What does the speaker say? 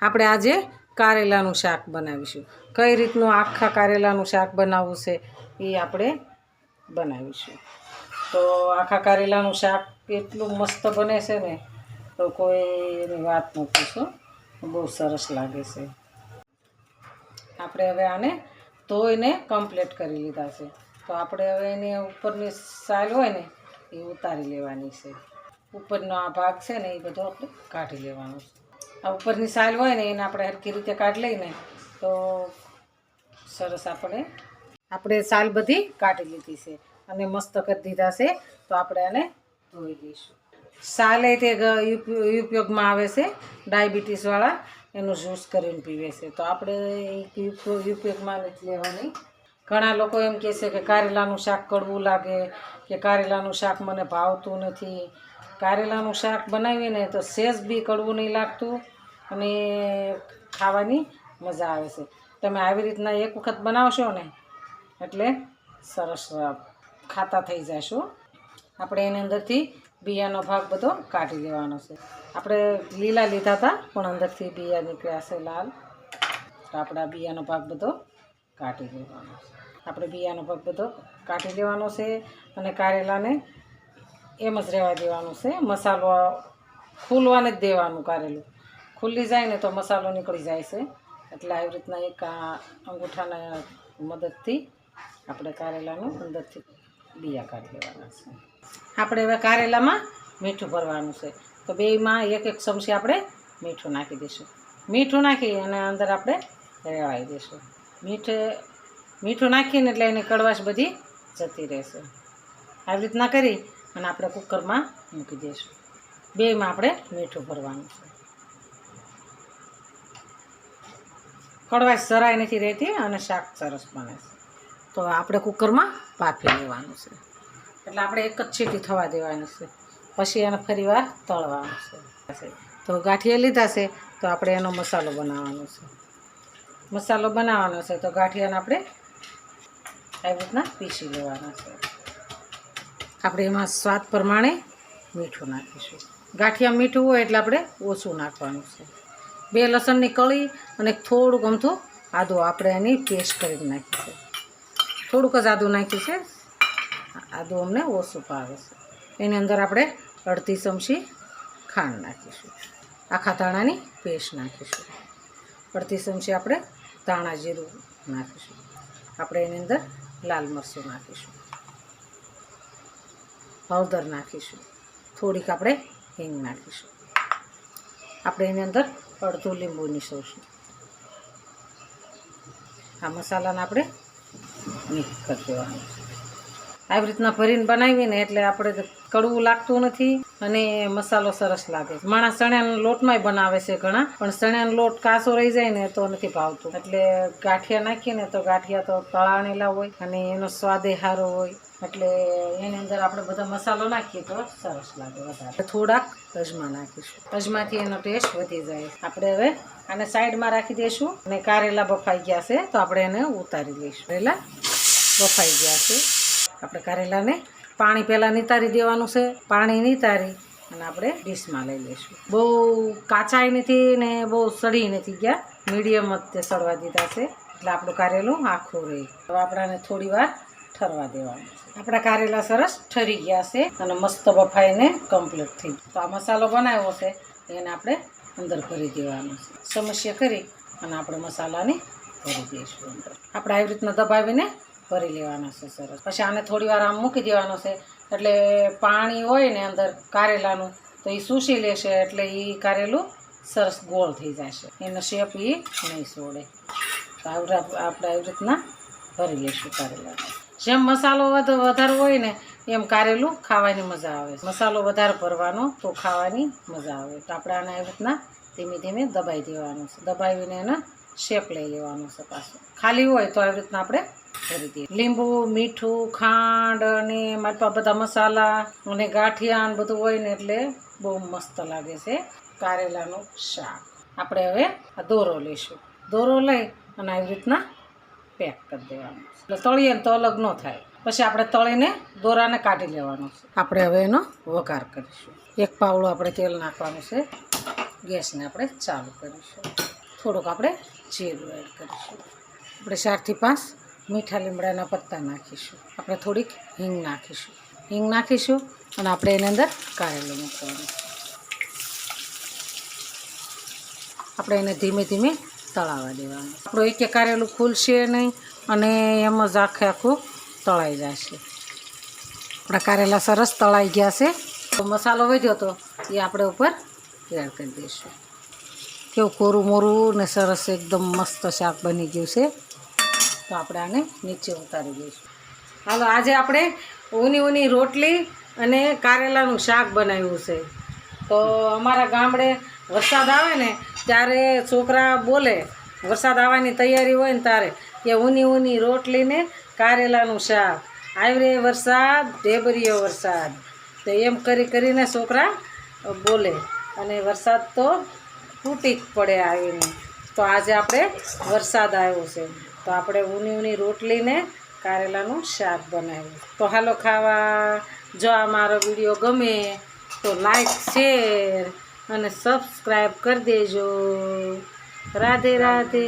આપણે આજે કારેલાનું શાક બનાવીશું. કઈ રીતનું આખા કારેલાનું શાક બનાવવું છે એ આપણે બનાવીશું. તો આખા કારેલાનું શાક એટલું મસ્ત બને છે ને તો કોઈ એની વાત ન પૂછો, બહુ સરસ લાગે છે. આપણે હવે આને ધોઈને કમ્પ્લીટ કરી લીધા છે. તો આપણે હવે એની ઉપરની સાલ હોય ને એ ઉતારી લેવાની છે. ઉપરનો આ ભાગ છે ને એ બધો આપણે કાઢી લેવાનો છે. આ ઉપરની સાલ હોય ને એને આપણે હરખી રીતે કાઢી લઈને તો સરસ આપણે સાલ બધી કાઢી લીધી છે અને મસ્ત કરી દીધા છે. તો આપણે આને ધોઈ દઈશું. સાલ એ તે ઉપયોગમાં આવે છે, ડાયાબિટીસવાળા એનું જ્યુસ કરીને પીવે છે. તો આપણે ઉપયોગમાં નથી લેવાની. ઘણા લોકો એમ કહે છે કે કારેલાનું શાક કડવું લાગે કે કારેલાનું શાક મને ભાવતું નથી. કારેલાનું શાક બનાવીને તો સહેજ બી કડવું નહીં લાગતું અને ખાવાની મજા આવે છે. તમે આવી રીતના એક વખત બનાવશો ને એટલે સરસ ખાતા થઈ જશો. આપણે એની અંદરથી બિયાનો ભાગ બધો કાઢી લેવાનો છે. આપણે લીલા લીધા હતા પણ અંદરથી બિયા નીકળ્યા છે લાલ. તો આપણે આ બિયાનો ભાગ બધો કાઢી લેવાનો છે. આપણે બિયાનો ભાગ બધો કાઢી લેવાનો છે અને કારેલાને એમ જ રહેવા દેવાનું છે. મસાલો ખુલવાને જ દેવાનું. કારેલું ખુલ્લી જાય ને તો મસાલો નીકળી જાય છે. એટલે આવી રીતના એક અંગૂઠાના મદદથી આપણે કારેલાનું અંદરથી બિયા કાઢી લેવાના છે. આપણે હવે કારેલામાં મીઠું ભરવાનું છે. તો બેયમાં એક એક ચમચી આપણે મીઠું નાખી દઈશું. મીઠું નાખી અને અંદર આપણે રેવાઈ દઈશું. મીઠું નાખીને એટલે એની કડવાશ બધી જતી રહેશે. આવી રીતના કરી અને આપણે કુકરમાં મૂકી દઈશું. બેયમાં આપણે મીઠું ભરવાનું છે. કડવાશ જરાય નથી રહેતી અને શાક સરસ બને છે. તો આપણે કુકરમાં બાફી લેવાનું છે. એટલે આપણે એક જ સીટી થવા દેવાની છે. પછી એને ફરીવાર તળવાનું છે. તો ગાંઠિયા લીધા છે તો આપણે એનો મસાલો બનાવવાનો છે. મસાલો બનાવવાનો છે તો ગાંઠિયાને આપણે આવી રીતના પીસી લેવાના છે. આપણે એમાં સ્વાદ પ્રમાણે મીઠું નાખીશું. ગાંઠિયા મીઠું હોય એટલે આપણે ઓછું નાખવાનું છે. 2 લસણની કળી અને થોડુંક અમથું આદું આપણે એની પેસ્ટ કરી નાખી છે. થોડુંક જ આદું નાખ્યું છે. આદું અમને ઓછું ભાવે છે. એની અંદર આપણે અડધી ચમચી ખાંડ નાખીશું. આખા ધાણાની પેસ્ટ નાખીશું. અડધી ચમચી આપણે ધાણા જીરું નાખીશું. આપણે એની અંદર લાલ મરચું નાખીશું. હળદર નાખીશું. થોડીક આપણે હિંગ નાખીશું. આપણે એની અંદર અડધું લીંબુ નીચોવીશું. આ મસાલાને આપણે મિક્સ કરી દેવાનું. આવી રીતના ભરીને બનાવીને એટલે આપણે કડવું લાગતું નથી અને મસાલો સરસ લાગે. માણસ ચણાના લોટમાંય બનાવે છે ઘણા, પણ ચણાનો લોટ કાચો રહી જાય ને તો નથી ભાવતું. એટલે ગાંઠિયા નાખીને તો ગાંઠિયા તો તળાણેલા હોય અને એનો સ્વાદે સારો હોય. એટલે એની અંદર આપણે બધા મસાલો નાખીએ તો સરસ લાગે વધારે. થોડાક અજમા નાખીશું. અજમાથી એનો ટેસ્ટ વધી જાય. આપણે હવે આને સાઈડમાં રાખી દઈશું અને કારેલા બફાઈ ગયા છે તો આપણે એને ઉતારી લઈશું. કારેલા બફાઈ ગયા છે. આપણે કારેલાને પાણી પહેલાં નિતારી દેવાનું છે. પાણી નિતારી અને આપણે ડીશમાં લઈ લઈશું. બહુ કાચાઈ નથી ને બહુ સડી નથી ગયા, મીડિયમ જ તે સડવા દીધા છે. એટલે આપણું કારેલું આખું રહે. હવે આપણાને થોડી વાર ઠરવા દેવાનું છે. આપણા કારેલા સરસ ઠરી ગયા છે અને મસ્ત બફાઈને કમ્પ્લીટ થઈ ગયું. તો આ મસાલો બનાવ્યો છે એને આપણે અંદર ભરી દેવાનો છે. સમસ્યા કરી અને આપણે મસાલાને ભરી દઈશું અંદર. આપણે આવી રીતના દબાવીને ભરી લેવાના છે સરસ. પછી આને થોડી વાર આમ મૂકી દેવાનો છે. એટલે પાણી હોય ને અંદર કારેલાનું તો એ સૂસી લેશે એટલે એ કારેલું સરસ ગોળ થઈ જશે. એનો શેપ એ નહીં છોડે. તો આપણે આવી રીતના ભરી લઈશું કારેલા. જેમ મસાલો વધારે હોય ને એમ કારેલું ખાવાની મજા આવે. મસાલો વધારે ભરવાનો તો ખાવાની મજા આવે. તો આપણે આને આવી રીતના ધીમે ધીમે દબાઈ દેવાનું છે. દબાવીને એને શેપ લઈ લેવાનો છે. પાછું ખાલી હોય તો આવી રીતના આપણે ભરી દઈએ. લીંબુ, મીઠું, ખાંડ અને મારી બધા મસાલા અને ગાંઠિયા બધું હોય ને એટલે બહુ મસ્ત લાગે છે કારેલાનું શાક. આપણે હવે આ દોરો લઈશું. દોરો લઈ અને આવી રીતના પેક કરી દેવાનું. એટલે તળીએ ને તો અલગ ન થાય. પછી આપણે તળીને દોરાને કાઢી લેવાનો છે. આપણે હવે એનો વઘાર કરીશું. 1 પાવડું આપણે તેલ નાખવાનું છે. ગેસને આપણે ચાલુ કરીશું. થોડુંક આપણે જીરું એડ કરીશું. આપણે 4 થી 5 મીઠા લીમડાના પત્તા નાખીશું. આપણે થોડીક હિંગ નાખીશું. હિંગ નાખીશું અને આપણે એની અંદર કારેલું મૂકવાનું. આપણે એને ધીમે ધીમે તળાવવા દેવાનું. આપણું એક કારેલું ખુલશે નહીં અને એમ જ આખું તળાઈ જશે. આપણા કારેલા સરસ તળાઈ ગયા છે. તો મસાલો વધ્યો હતો એ આપણે ઉપર એડ કરી દઈશું. કેવું કોરું મોરું ને સરસ એકદમ મસ્ત શાક બની ગયું છે. તો આપણે આને નીચે ઉતારી દઈશું. હાલો, આજે આપણે ઊની રોટલી અને કારેલાનું શાક બનાવ્યું છે. તો અમારા ગામડે વરસાદ આવે ને ત્યારે છોકરા બોલે, વરસાદ આવવાની તૈયારી હોય ને ત્યારે કે ઊની રોટલી ને કારેલાનું શાક, આવરે વરસાદ ઢેબરીયો વરસાદ. તો એમ કરીને છોકરા બોલે અને વરસાદ તો તૂટી જ પડે આવીને. તો આજે આપણે વરસાદ આવ્યો છે તો આપણે ઊની રોટલીને કારેલાનું શાક બનાવ્યું. તો હાલો ખાવા. જો આ મારો વિડીયો ગમે તો લાઈક, શેર અને સબસ્ક્રાઈબ કરી દેજો. રાધે રાધે.